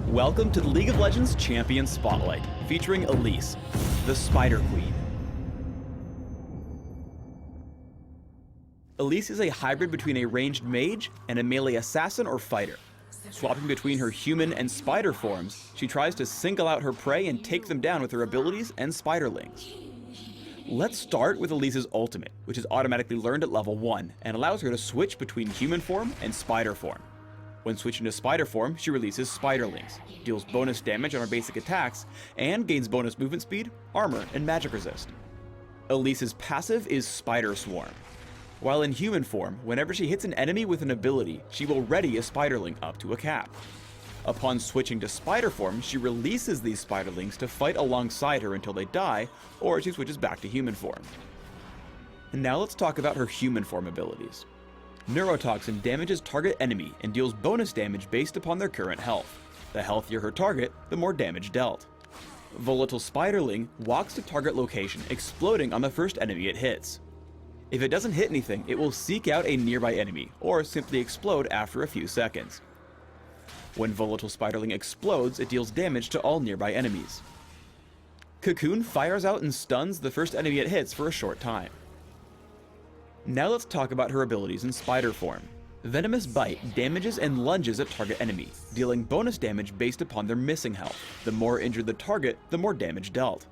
Welcome to the League of Legends Champion Spotlight, featuring Elise, the Spider Queen. Elise is a hybrid between a ranged mage and a melee assassin or fighter. Swapping between her human and spider forms, she tries to single out her prey and take them down with her abilities and spiderlings. Let's start with Elise's ultimate, which is automatically learned at level 1 and allows her to switch between human form and spider form. When switching to spider form, she releases spiderlings, deals bonus damage on her basic attacks, and gains bonus movement speed, armor, and magic resist. Elise's passive is Spider Swarm. While in human form, whenever she hits an enemy with an ability, she will ready a spiderling up to a cap. Upon switching to spider form, she releases these spiderlings to fight alongside her until they die, or she switches back to human form. And now let's talk about her human form abilities. Neurotoxin damages target enemy and deals bonus damage based upon their current health. The healthier her target, the more damage dealt. Volatile Spiderling walks to target location, exploding on the first enemy it hits. If it doesn't hit anything, it will seek out a nearby enemy, or simply explode after a few seconds. When Volatile Spiderling explodes, it deals damage to all nearby enemies. Cocoon fires out and stuns the first enemy it hits for a short time. Now let's talk about her abilities in spider form. Venomous Bite damages and lunges at target enemy, dealing bonus damage based upon their missing health. The more injured the target, the more damage dealt.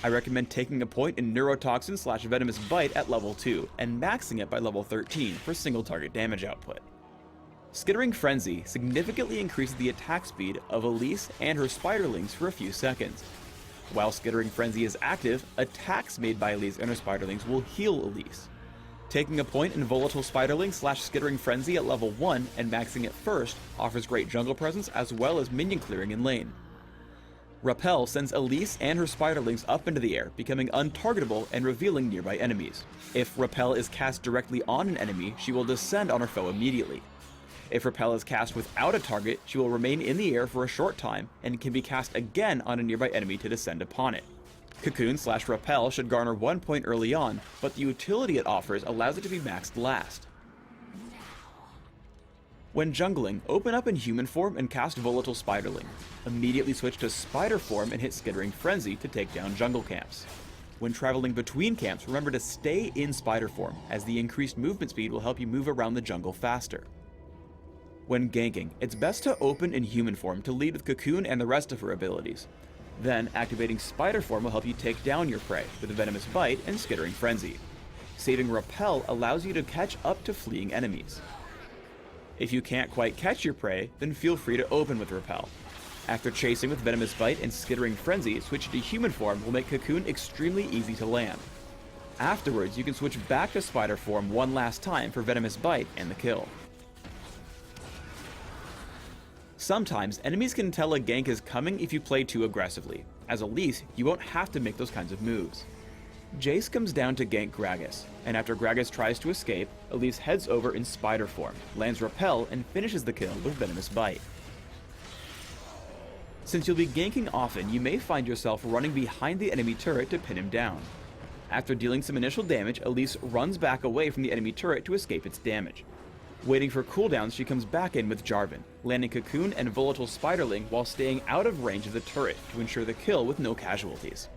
I recommend taking a point in Neurotoxin / Venomous Bite at level 2 and maxing it by level 13 for single target damage output. Skittering Frenzy significantly increases the attack speed of Elise and her spiderlings for a few seconds. While Skittering Frenzy is active, attacks made by Elise and her spiderlings will heal Elise. Taking a point in Volatile Spiderling / Skittering Frenzy at level 1 and maxing it first offers great jungle presence as well as minion clearing in lane. Repel sends Elise and her spiderlings up into the air, becoming untargetable and revealing nearby enemies. If Repel is cast directly on an enemy, she will descend on her foe immediately. If Repel is cast without a target, she will remain in the air for a short time and can be cast again on a nearby enemy to descend upon it. Cocoon / Repel should garner 1 point early on, but the utility it offers allows it to be maxed last. When jungling, open up in human form and cast Volatile Spiderling. Immediately switch to spider form and hit Skittering Frenzy to take down jungle camps. When traveling between camps, remember to stay in spider form, as the increased movement speed will help you move around the jungle faster. When ganking, it's best to open in human form to lead with Cocoon and the rest of her abilities. Then, activating Spider Form will help you take down your prey with Venomous Bite and Skittering Frenzy. Saving Repel allows you to catch up to fleeing enemies. If you can't quite catch your prey, then feel free to open with Repel. After chasing with Venomous Bite and Skittering Frenzy, switching to human form will make Cocoon extremely easy to land. Afterwards, you can switch back to Spider Form one last time for Venomous Bite and the kill. Sometimes, enemies can tell a gank is coming if you play too aggressively. As Elise, you won't have to make those kinds of moves. Jace comes down to gank Gragas, and after Gragas tries to escape, Elise heads over in spider form, lands Repel, and finishes the kill with Venomous Bite. Since you'll be ganking often, you may find yourself running behind the enemy turret to pin him down. After dealing some initial damage, Elise runs back away from the enemy turret to escape its damage. Waiting for cooldowns, she comes back in with Jarvan, landing Cocoon and Volatile Spiderling while staying out of range of the turret to ensure the kill with no casualties.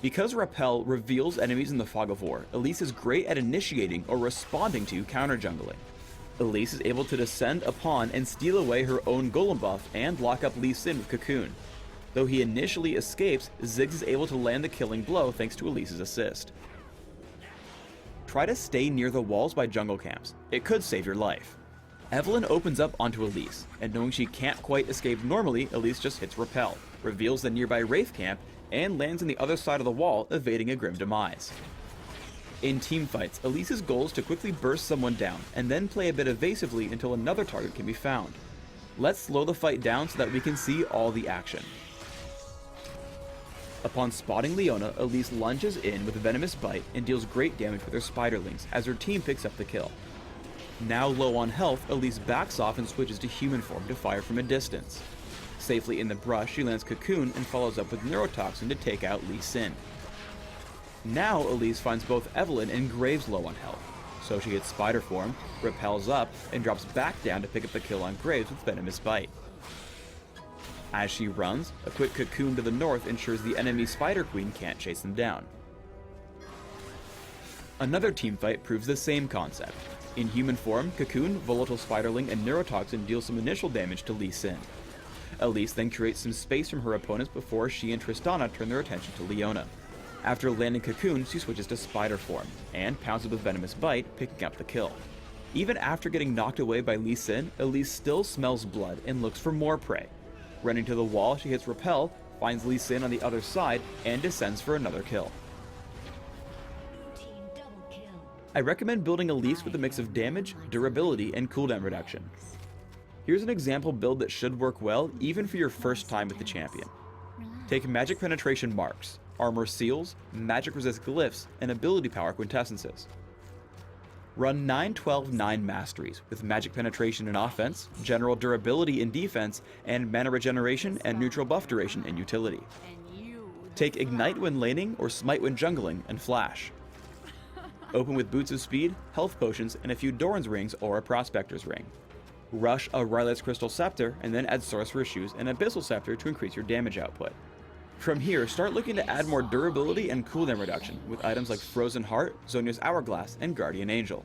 Because Repel reveals enemies in the Fog of War, Elise is great at initiating or responding to counter jungling. Elise is able to descend upon and steal away her own golem buff and lock up Lee Sin with Cocoon. Though he initially escapes, Ziggs is able to land the killing blow thanks to Elise's assist. Try to stay near the walls by jungle camps. It could save your life. Evelynn opens up onto Elise, and knowing she can't quite escape normally, Elise just hits Repel, reveals the nearby Wraith camp, and lands on the other side of the wall, evading a grim demise. In teamfights, Elise's goal is to quickly burst someone down, and then play a bit evasively until another target can be found. Let's slow the fight down so that we can see all the action. Upon spotting Leona, Elise lunges in with a Venomous Bite and deals great damage with her spiderlings as her team picks up the kill. Now low on health, Elise backs off and switches to human form to fire from a distance. Safely in the brush, she lands Cocoon and follows up with Neurotoxin to take out Lee Sin. Now Elise finds both Evelynn and Graves low on health, so she hits Spider Form, repels up, and drops back down to pick up the kill on Graves with Venomous Bite. As she runs, a quick cocoon to the north ensures the enemy Spider Queen can't chase them down. Another teamfight proves the same concept. In human form, Cocoon, Volatile Spiderling, and Neurotoxin deal some initial damage to Elise. Elise then creates some space from her opponents before she and Tristana turn their attention to Leona. After landing Cocoon, she switches to Spider form, and pounces with Venomous Bite, picking up the kill. Even after getting knocked away by Lee Sin, Elise still smells blood and looks for more prey. Running to the wall, she hits Repel, finds Lee Sin on the other side, and descends for another kill. I recommend building Elise with a mix of damage, durability, and cooldown reduction. Here's an example build that should work well even for your first time with the champion. Take Magic Penetration Marks, Armor Seals, Magic Resist Glyphs, and Ability Power Quintessences. Run 9-12-9 Masteries with Magic Penetration in offense, General Durability in defense, and Mana Regeneration and Neutral Buff Duration in utility. Take Ignite when laning or Smite when jungling and Flash. Open with Boots of Speed, Health Potions, and a few Doran's Rings or a Prospector's Ring. Rush a Rylet's Crystal Scepter, and then add Sorcerer's Shoes and Abyssal Scepter to increase your damage output. From here, start looking to add more durability and cooldown reduction with items like Frozen Heart, Zhonya's Hourglass, and Guardian Angel.